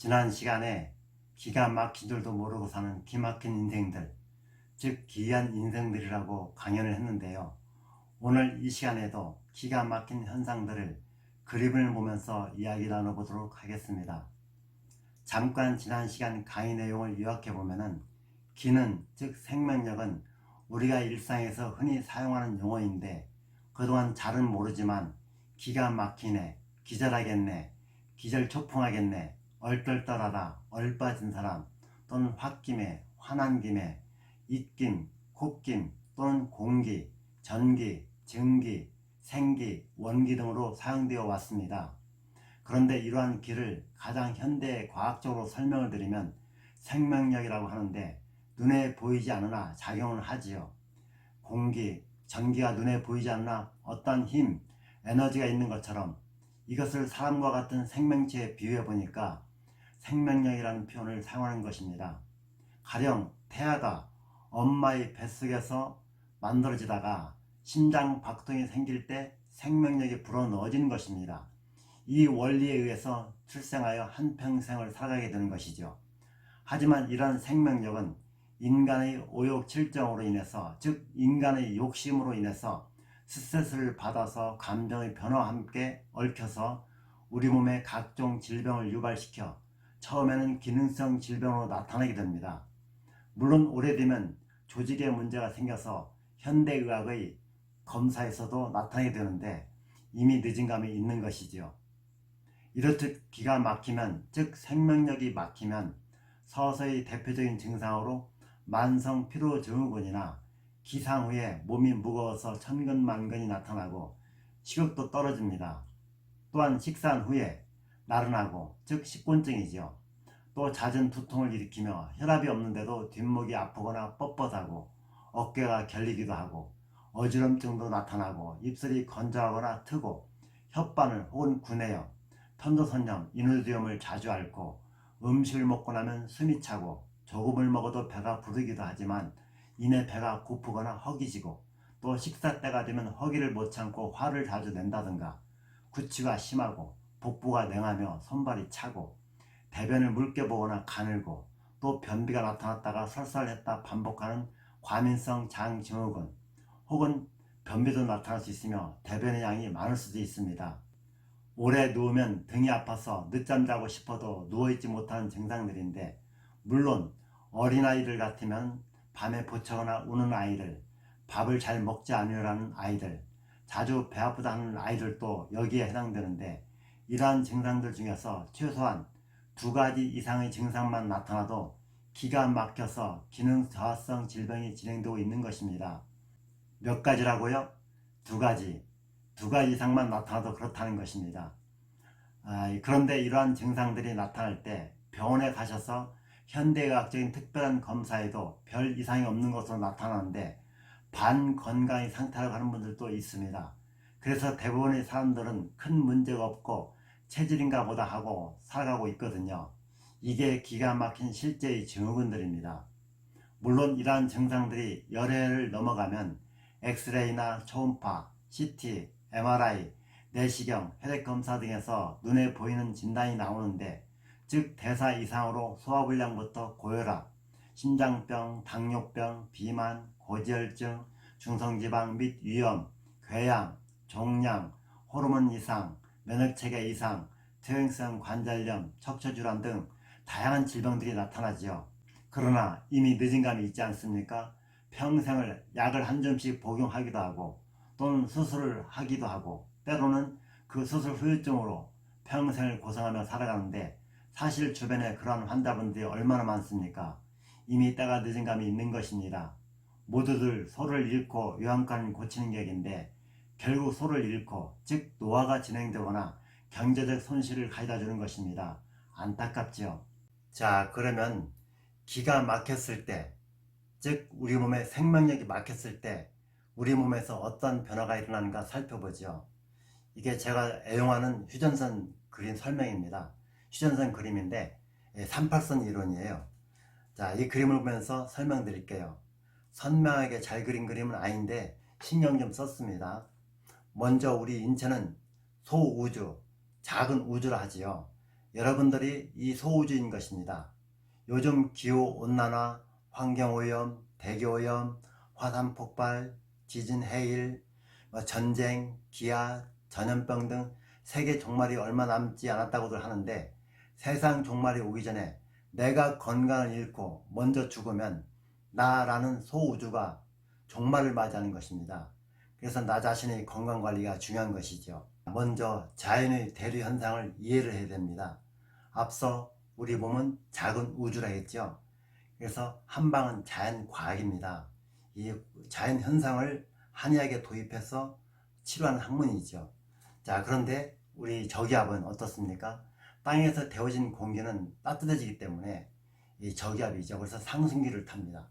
지난 시간에 기가 막힌 줄도 모르고 사는 기막힌 인생들, 즉 기이한 인생들이라고 강연을 했는데요. 오늘 이 시간에도 기가 막힌 현상들을 그림을 보면서 이야기 나눠보도록 하겠습니다. 잠깐 지난 시간 강의 내용을 요약해보면 기는, 즉 생명력은 우리가 일상에서 흔히 사용하는 용어인데 그동안 잘은 모르지만 기가 막히네, 기절하겠네, 기절초풍하겠네, 얼떨떨하다, 얼빠진 사람, 또는 홧김에, 화난 김에, 입김, 콧김, 또는 공기, 전기, 증기, 생기, 원기 등으로 사용되어 왔습니다. 그런데 이러한 기를 가장 현대 과학적으로 설명을 드리면 생명력이라고 하는데 눈에 보이지 않으나 작용을 하지요. 공기, 전기가 눈에 보이지 않으나 어떤 힘, 에너지가 있는 것처럼 이것을 사람과 같은 생명체에 비유해 보니까 생명력이라는 표현을 사용하는 것입니다. 가령 태아가 엄마의 뱃속에서 만들어지다가 심장 박동이 생길 때 생명력이 불어넣어지는 것입니다. 이 원리에 의해서 출생하여 한평생을 살아가게 되는 것이죠. 하지만 이러한 생명력은 인간의 오욕칠정으로 인해서, 즉 인간의 욕심으로 인해서 스트레스를 받아서 감정의 변화와 함께 얽혀서 우리 몸에 각종 질병을 유발시켜 처음에는 기능성 질병으로 나타나게 됩니다. 물론 오래되면 조직에 문제가 생겨서 현대의학의 검사에서도 나타나게 되는데 이미 늦은 감이 있는 것이지요. 이렇듯 기가 막히면, 즉 생명력이 막히면 서서히 대표적인 증상으로 만성 피로증후군이나 기상 후에 몸이 무거워서 천근만근이 나타나고 식욕도 떨어집니다. 또한 식사한 후에 나른하고, 즉 식곤증이죠. 또 잦은 두통을 일으키며 혈압이 없는데도 뒷목이 아프거나 뻣뻣하고 어깨가 결리기도 하고 어지럼증도 나타나고 입술이 건조하거나 트고 혓바늘 혹은 구내염, 편도선염, 인후두염을 자주 앓고 음식을 먹고 나면 숨이 차고 조금을 먹어도 배가 부르기도 하지만 이내 배가 고프거나 허기지고 또 식사 때가 되면 허기를 못 참고 화를 자주 낸다든가 구취가 심하고 복부가 냉하며 손발이 차고 대변을 묽게 보거나 가늘고 또 변비가 나타났다가 설사했다 반복하는 과민성 장증후군 혹은 변비도 나타날 수 있으며 대변의 양이 많을 수도 있습니다. 오래 누우면 등이 아파서 늦잠 자고 싶어도 누워있지 못하는 증상들인데 물론 어린아이들 같으면 밤에 부쩍거나 우는 아이들, 밥을 잘 먹지 않으려는 아이들, 자주 배 아프다 하는 아이들도 여기에 해당되는데 이러한 증상들 중에서 최소한 2가지 이상의 증상만 나타나도 기가 막혀서 기능 저하성 질병이 진행되고 있는 것입니다. 몇 가지라고요? 2가지. 2가지 이상만 나타나도 그렇다는 것입니다. 그런데 이러한 증상들이 나타날 때 병원에 가셔서 현대의학적인 특별한 검사에도 별 이상이 없는 것으로 나타나는데 반건강의 상태라고 하는 분들도 있습니다. 그래서 대부분의 사람들은 큰 문제가 없고 체질인가 보다 하고 살아가고 있거든요. 이게 기가 막힌 실제의 증후군들입니다. 물론 이러한 증상들이 열흘을 넘어가면 엑스레이나 초음파, CT, MRI, 내시경, 혈액검사 등에서 눈에 보이는 진단이 나오는데 즉 대사 이상으로 소화불량부터 고혈압, 심장병, 당뇨병, 비만, 고지혈증, 중성지방 및 위염, 궤양, 종양, 호르몬 이상, 면역체계 이상, 퇴행성 관절염, 척추질환 등 다양한 질병들이 나타나지요. 그러나 이미 늦은 감이 있지 않습니까? 평생을 약을 한 줌씩 복용하기도 하고 또는 수술을 하기도 하고 때로는 그 수술 후유증으로 평생을 고생하며 살아가는데 사실 주변에 그러한 환자분들이 얼마나 많습니까? 이미 때가 늦은 감이 있는 것입니다. 모두들 소를 잃고 요양간을 고치는 격인데 결국 소를 잃고, 즉 노화가 진행되거나 경제적 손실을 가져다 주는 것입니다. 안타깝지요. 자, 그러면 기가 막혔을 때, 즉 우리 몸에 생명력이 막혔을 때 우리 몸에서 어떤 변화가 일어나는가 살펴보죠. 이게 제가 애용하는 휴전선 그림 설명입니다. 휴전선 그림인데 38선 이론이에요. 자, 이 그림을 보면서 설명드릴게요. 선명하게 잘 그린 그림은 아닌데 신경 좀 썼습니다. 먼저 우리 인체는 소우주, 작은 우주라 하지요. 여러분들이 이 소우주인 것입니다. 요즘 기후온난화, 환경오염, 대기오염, 화산폭발, 지진해일, 전쟁, 기아, 전염병 등 세계 종말이 얼마 남지 않았다고들 하는데, 세상 종말이 오기 전에 내가 건강을 잃고 먼저 죽으면 나라는 소우주가 종말을 맞이하는 것입니다. 그래서 나 자신의 건강관리가 중요한 것이죠. 먼저 자연의 대류 현상을 이해를 해야 됩니다. 앞서 우리 몸은 작은 우주라 했죠. 그래서 한방은 자연과학입니다. 이 자연 현상을 한의학에 도입해서 치료하는 학문이죠. 자, 그런데 우리 저기압은 어떻습니까? 땅에서 데워진 공기는 따뜻해지기 때문에 이 저기압이죠. 그래서 상승기를 탑니다.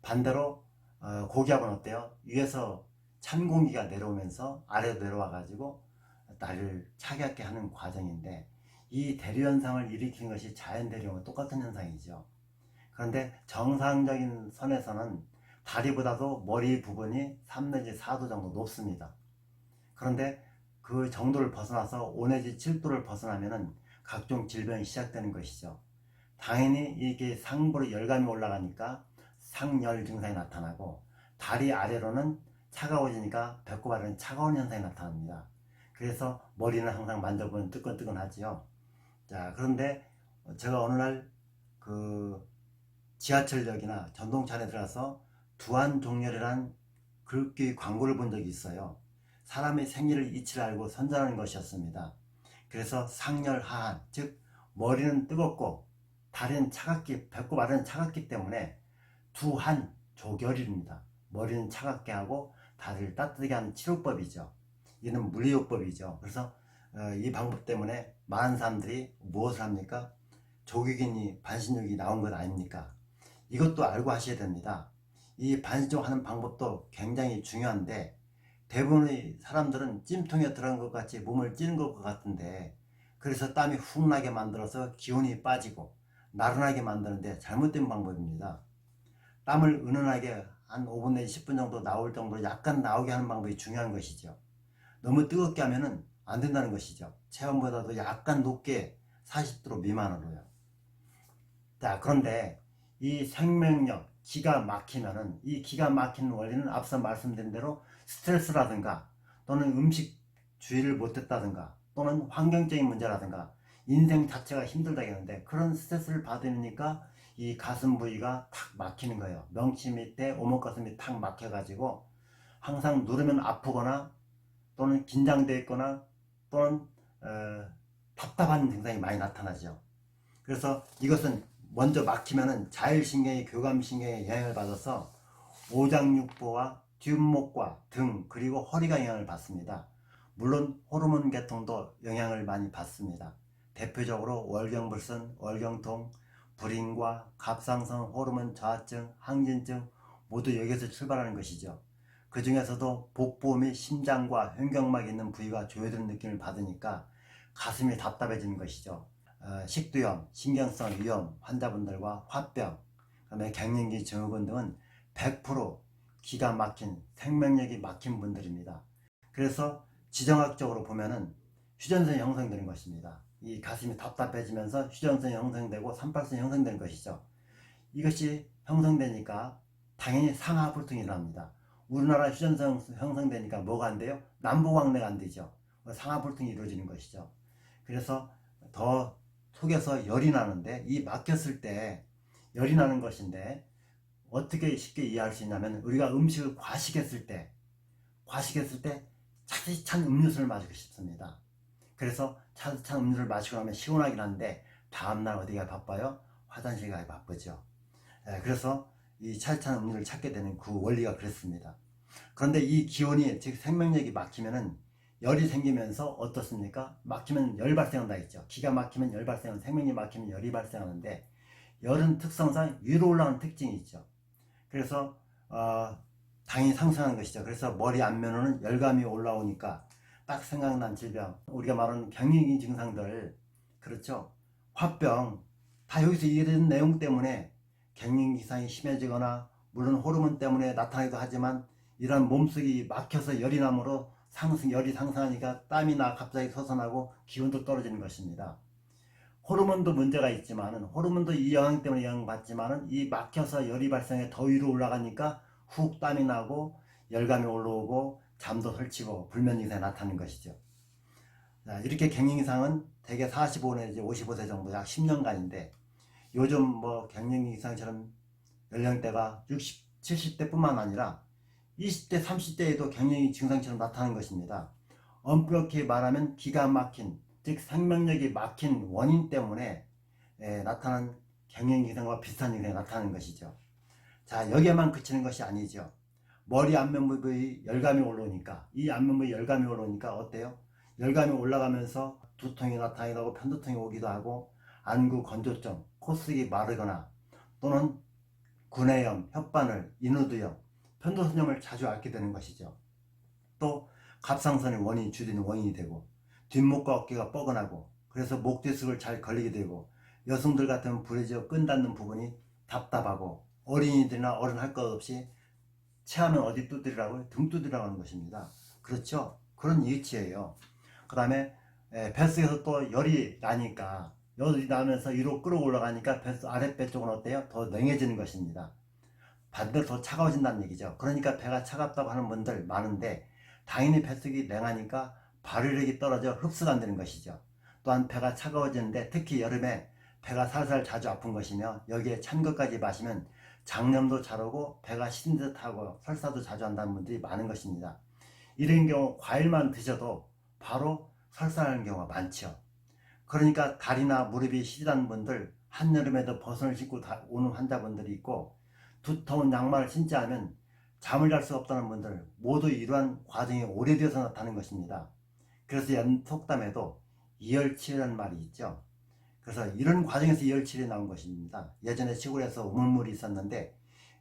반대로 고기압은 어때요? 위에서 찬 공기가 내려오면서 아래로 내려와 가지고 나를 차게 하게 하는 과정인데, 이 대류 현상을 일으키는 것이 자연 대류와 똑같은 현상이죠. 그런데 정상적인 선에서는 다리보다도 머리 부분이 3 내지 4도 정도 높습니다. 그런데 그 정도를 벗어나서 5 내지 7도를 벗어나면은 각종 질병이 시작되는 것이죠. 당연히 이게 상부로 열감이 올라가니까 상열 증상이 나타나고, 다리 아래로는 차가워지니까 배꼽 아래는 차가운 현상이 나타납니다. 그래서 머리는 항상 만져보면 뜨끈뜨끈하지요. 자, 그런데 제가 어느 날 그 지하철역이나 전동차에 들어가서 두한종렬이라는 글귀 광고를 본 적이 있어요. 사람의 생리를 이치를 알고 선전하는 것이었습니다. 그래서 상열 하한, 즉 머리는 뜨겁고 다리는 차갑기, 배꼽 아래는 차갑기 때문에 두한 조결입니다. 머리는 차갑게 하고 다리를 따뜻하게 하는 치료법이죠. 이는 물리요법이죠. 그래서 이 방법 때문에 많은 사람들이 무엇을 합니까? 조기균이 반신욕이 나온 것 아닙니까? 이것도 알고 하셔야 됩니다. 이 반신욕 하는 방법도 굉장히 중요한데, 대부분의 사람들은 찜통에 들어간 것 같이 몸을 찌는 것 같은데, 그래서 땀이 훅 나게 만들어서 기운이 빠지고 나른하게 만드는데 잘못된 방법입니다. 땀을 은은하게 한 5분 내지 10분 정도 나올 정도로 약간 나오게 하는 방법이 중요한 것이죠. 너무 뜨겁게 하면은 안 된다는 것이죠. 체온보다도 약간 높게 40도 미만으로요. 자, 그런데 이 생명력, 기가 막히면은, 이 기가 막히는 원리는 앞서 말씀드린 대로 스트레스라든가 또는 음식 주의를 못했다든가 또는 환경적인 문제라든가 인생 자체가 힘들다겠는데, 그런 스트레스를 받으니까 이 가슴 부위가 탁 막히는 거예요. 명치 밑에 오목가슴이 탁 막혀가지고 항상 누르면 아프거나 또는 긴장되어 있거나 또는 답답한 증상이 많이 나타나죠. 그래서 이것은 먼저 막히면은 자율신경이 교감신경에 영향을 받아서 오장육부와 뒷목과 등 그리고 허리가 영향을 받습니다. 물론 호르몬 계통도 영향을 많이 받습니다. 대표적으로 월경불순, 월경통, 불임과 갑상선 호르몬 저하증, 항진증 모두 여기서 출발하는 것이죠. 그 중에서도 복부 및 심장과 횡격막이 있는 부위가 조여드는 느낌을 받으니까 가슴이 답답해지는 것이죠. 식도염, 신경성 위염 환자분들과 화병, 그다음에 갱년기 증후군 등은 100% 기가 막힌 생명력이 막힌 분들입니다. 그래서 지정학적으로 보면은 휴전선이 형성되는 것입니다. 이 가슴이 답답해지면서 휴전선이 형성되고 38선이 형성되는 것이죠. 이것이 형성되니까 당연히 상하불통이 일어납니다. 우리나라 휴전선 형성되니까 뭐가 안 돼요? 남부광내가 안 되죠. 상하불통이 이루어지는 것이죠. 그래서 더 속에서 열이 나는데, 이 막혔을 때 열이 나는 것인데 어떻게 쉽게 이해할 수 있냐면, 우리가 음식을 과식했을 때 차디찬 음료수를 마시고 싶습니다. 그래서 차디찬 음료를 마시고 나면 시원하긴 한데 다음날 어디가 바빠요? 화장실 가기 바쁘죠. 그래서 이 차디찬 음료를 찾게 되는 그 원리가 그렇습니다. 그런데 이 기온이, 즉 생명력이 막히면은 열이 생기면서 어떻습니까? 막히면 열 발생한다 했죠. 기가 막히면 열 발생하는, 생명력이 막히면 열이 발생하는데, 열은 특성상 위로 올라가는 특징이 있죠. 그래서 당연히 상승하는 것이죠. 그래서 머리 안면으로는 열감이 올라오니까 딱 생각난 질병, 우리가 말하는 갱년기 증상들, 그렇죠? 화병, 다 여기서 이런 내용 때문에 갱년기 기상이 심해지거나, 물론 호르몬 때문에 나타나기도 하지만, 이런 몸속이 막혀서 열이 나므로 열이 상승하니까 땀이 나 갑자기 솟아나고 기온도 떨어지는 것입니다. 호르몬도 문제가 있지만은 호르몬도 이 영향 때문에 영향받지만은 이 막혀서 열이 발생해 더 위로 올라가니까 훅 땀이 나고 열감이 올라오고 잠도 설치고 불면 증상이 나타나는 것이죠. 자, 이렇게 갱년 이상은 대개 45 내지 55세 정도 약 10년간인데 요즘 뭐 갱년 이상처럼 연령대가 60, 70대뿐만 아니라 20대, 30대에도 갱년 증상처럼 나타나는 것입니다. 엄격히 말하면 기가 막힌, 즉 생명력이 막힌 원인 때문에 나타난 갱년 증상과 비슷한 증상이 나타나는 것이죠. 자, 여기에만 그치는 것이 아니죠. 머리 안면 부위 열감이 올라오니까, 이 안면 부위 열감이 올라오니까 어때요? 열감이 올라가면서 두통이 나타나기도 하고 편두통이 오기도 하고 안구 건조증, 코쓰기 마르거나 또는 구내염, 혓바늘, 인후두염, 편도선염을 자주 앓게 되는 것이죠. 또 갑상선의 원인이 주된 원인이 되고 뒷목과 어깨가 뻐근하고 그래서 목 뒤숙을 잘 걸리게 되고 여성들 같으면 불에 지어 끈 닿는 부분이 답답하고 어린이들이나 어른 할 것 없이 체하면 어디 두드리라고요? 등 두드리라고 하는 것입니다. 그렇죠? 그런 이치예요. 그 다음에 뱃속에서 또 열이 나니까 열이 나면서 위로 끌어올라가니까 뱃속 아랫배 쪽은 어때요? 더 냉해지는 것입니다. 반대로 더 차가워진다는 얘기죠. 그러니까 배가 차갑다고 하는 분들 많은데 당연히 뱃속이 냉하니까 발효력이 떨어져 흡수가 안 되는 것이죠. 또한 배가 차가워지는데 특히 여름에 배가 살살 자주 아픈 것이며 여기에 찬 것까지 마시면 장염도 잘 오고 배가 시린 듯하고 설사도 자주 한다는 분들이 많은 것입니다. 이런 경우 과일만 드셔도 바로 설사하는 경우가 많죠. 그러니까 다리나 무릎이 시리다는 분들, 한여름에도 버선을 신고 오는 환자분들이 있고 두터운 양말을 신지 않으면 잠을 잘 수 없다는 분들 모두 이러한 과정이 오래되어서 나타나는 것입니다. 그래서 속담에도 이열치열이라는 말이 있죠. 그래서 이런 과정에서 이열치열이 나온 것입니다. 예전에 시골에서 우물물이 있었는데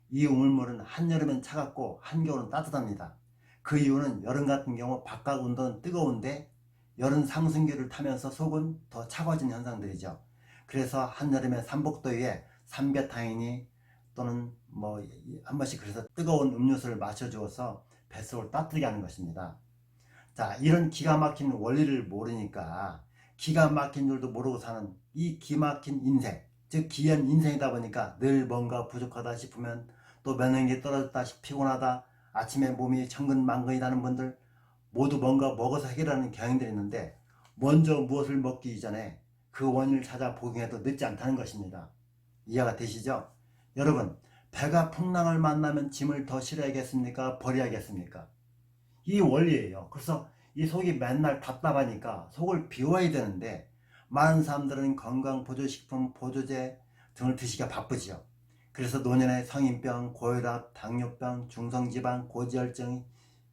이 우물물은 한여름엔 차갑고 한겨울은 따뜻합니다. 그 이유는 여름 같은 경우 바깥 온도는 뜨거운데 여름 상승기를 타면서 속은 더 차가워진 현상들이죠. 그래서 한여름에 삼복더위에 삼계탕이니 또는 뭐 한 번씩 그래서 뜨거운 음료수를 마셔주어서 뱃속을 따뜻하게 하는 것입니다. 자, 이런 기가 막힌 원리를 모르니까 기가 막힌 줄도 모르고 사는 이 기막힌 인생, 즉 기한 인생이다 보니까 늘 뭔가 부족하다 싶으면 또 면역력이 떨어졌다, 피곤하다, 아침에 몸이 천근만근이라는 분들 모두 뭔가 먹어서 해결하는 경향들이 있는데 먼저 무엇을 먹기 이전에 그 원인을 찾아 복용해도 늦지 않다는 것입니다. 이해가 되시죠? 여러분, 배가 풍랑을 만나면 짐을 더 실어야겠습니까? 버려야겠습니까? 이 원리예요. 그래서 이 속이 맨날 답답하니까 속을 비워야 되는데 많은 사람들은 건강보조식품, 보조제 등을 드시기가 바쁘죠. 그래서 노년에 성인병, 고혈압, 당뇨병, 중성지방, 고지혈증,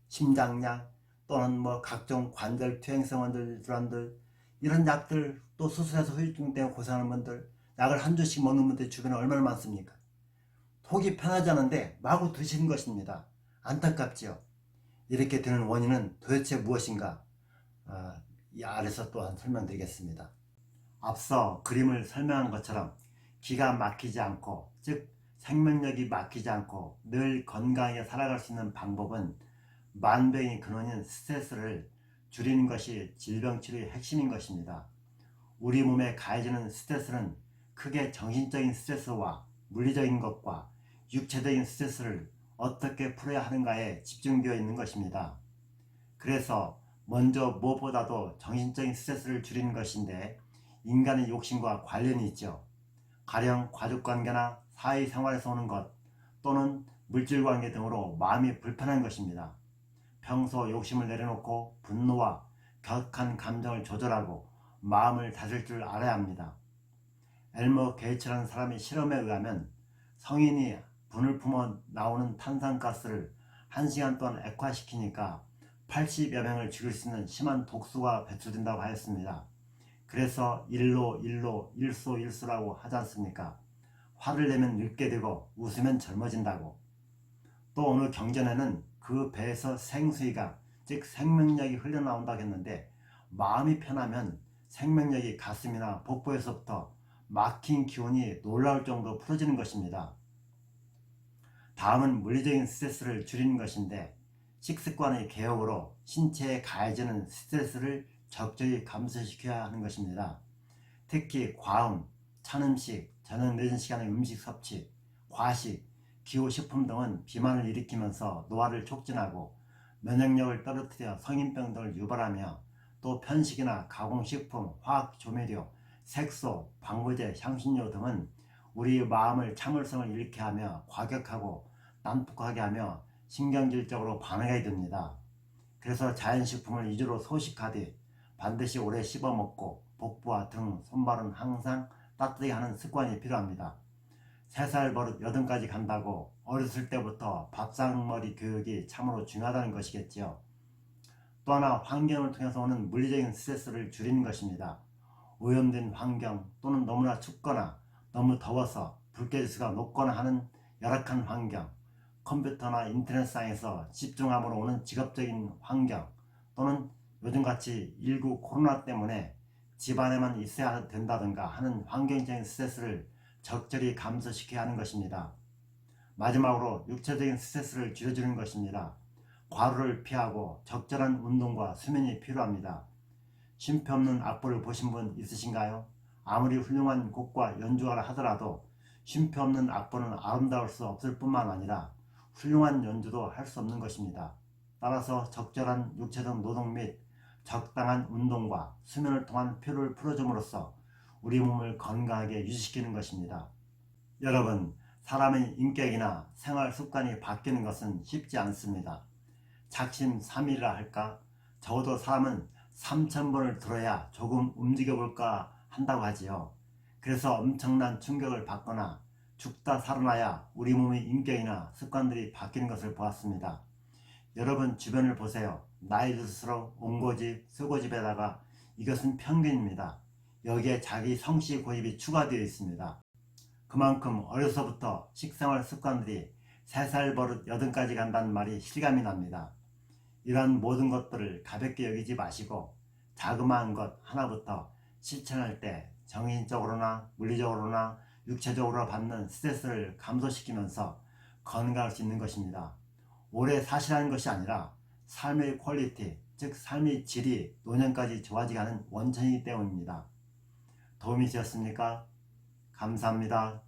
심장약 또는 뭐 각종 관절 퇴행성 질환들 이런 약들 또 수술해서 후유증 때문에 고생하는 분들 약을 한 주씩 먹는 분들 주변에 얼마나 많습니까? 속이 편하지 않은데 마구 드시는 것입니다. 안타깝지요. 이렇게 되는 원인은 도대체 무엇인가? 이 아래서 또한 설명드리겠습니다. 앞서 그림을 설명한 것처럼 기가 막히지 않고 즉 생명력이 막히지 않고 늘 건강하게 살아갈 수 있는 방법은 만병의 근원인 스트레스를 줄이는 것이 질병치료의 핵심인 것입니다. 우리 몸에 가해지는 스트레스는 크게 정신적인 스트레스와 물리적인 것과 육체적인 스트레스를 어떻게 풀어야 하는가에 집중되어 있는 것입니다. 그래서 먼저 무엇보다도 정신적인 스트레스를 줄이는 것인데 인간의 욕심과 관련이 있죠. 가령 가족관계나 사회생활에서 오는 것 또는 물질관계 등으로 마음이 불편한 것입니다. 평소 욕심을 내려놓고 분노와 격한 감정을 조절하고 마음을 다스릴 줄 알아야 합니다. 엘머 게이츠라는 사람의 실험에 의하면 성인이 분을 품어 나오는 탄산가스를 1시간 동안 액화시키니까 80여 명을 죽일 수 있는 심한 독소가 배출된다고 하였습니다. 그래서 일소라고 하지 않습니까? 화를 내면 늙게 되고 웃으면 젊어진다고. 또 어느 경전에는 그 배에서 생수이가 즉 생명력이 흘러나온다고 했는데 마음이 편하면 생명력이 가슴이나 복부에서부터 막힌 기운이 놀라울 정도로 풀어지는 것입니다. 다음은 물리적인 스트레스를 줄이는 것인데 식습관의 개혁으로 신체에 가해지는 스트레스를 적절히 감소시켜야 하는 것입니다. 특히 과음, 찬 음식, 저녁 늦은 시간에 음식 섭취, 과식, 기호식품 등은 비만을 일으키면서 노화를 촉진하고 면역력을 떨어뜨려 성인병 등을 유발하며 또 편식이나 가공식품, 화학조미료, 색소, 방부제, 향신료 등은 우리 마음을 참을성을 잃게 하며 과격하고 난폭하게 하며 신경질적으로 반응하게 됩니다. 그래서 자연식품을 위주로 소식하되 반드시 오래 씹어먹고 복부와 등, 손발은 항상 따뜻하게 하는 습관이 필요합니다. 3살 버릇 8까지 간다고 어렸을 때부터 밥상머리 교육이 참으로 중요하다는 것이겠지요. 또 하나 환경을 통해서 오는 물리적인 스트레스를 줄이는 것입니다. 오염된 환경 또는 너무나 춥거나 너무 더워서 불쾌지수가 높거나 하는 열악한 환경, 컴퓨터나 인터넷상에서 집중함으로 오는 직업적인 환경 또는 요즘같이 19 코로나 때문에 집안에만 있어야 된다든가 하는 환경적인 스트레스를 적절히 감소시켜야 하는 것입니다. 마지막으로 육체적인 스트레스를 줄여주는 것입니다. 과로를 피하고 적절한 운동과 수면이 필요합니다. 쉼표 없는 악보를 보신 분 있으신가요? 아무리 훌륭한 곡과 연주가라 하더라도 쉼표 없는 악보는 아름다울 수 없을 뿐만 아니라 훌륭한 연주도 할 수 없는 것입니다. 따라서 적절한 육체적 노동 및 적당한 운동과 수면을 통한 피로를 풀어줌으로써 우리 몸을 건강하게 유지시키는 것입니다. 여러분, 사람의 인격이나 생활 습관이 바뀌는 것은 쉽지 않습니다. 작심삼일이라 할까? 적어도 사람은 3000번을 들어야 조금 움직여볼까 한다고 하지요. 그래서 엄청난 충격을 받거나 죽다 살아나야 우리 몸의 인격이나 습관들이 바뀌는 것을 보았습니다. 여러분 주변을 보세요. 나이 들수록 온고집, 쓰고집에다가 이것은 편견입니다. 여기에 자기 성씨 고집이 추가되어 있습니다. 그만큼 어려서부터 식생활 습관들이 3살 버릇 8까지 간다는 말이 실감이 납니다. 이러한 모든 것들을 가볍게 여기지 마시고 자그마한 것 하나부터 실천할 때 정신적으로나 물리적으로나 육체적으로 받는 스트레스를 감소시키면서 건강할 수 있는 것입니다. 오래 사시라는 것이 아니라 삶의 퀄리티, 즉 삶의 질이 노년까지 좋아지게 하는 원천이기 때문입니다. 도움이 되었습니까? 감사합니다.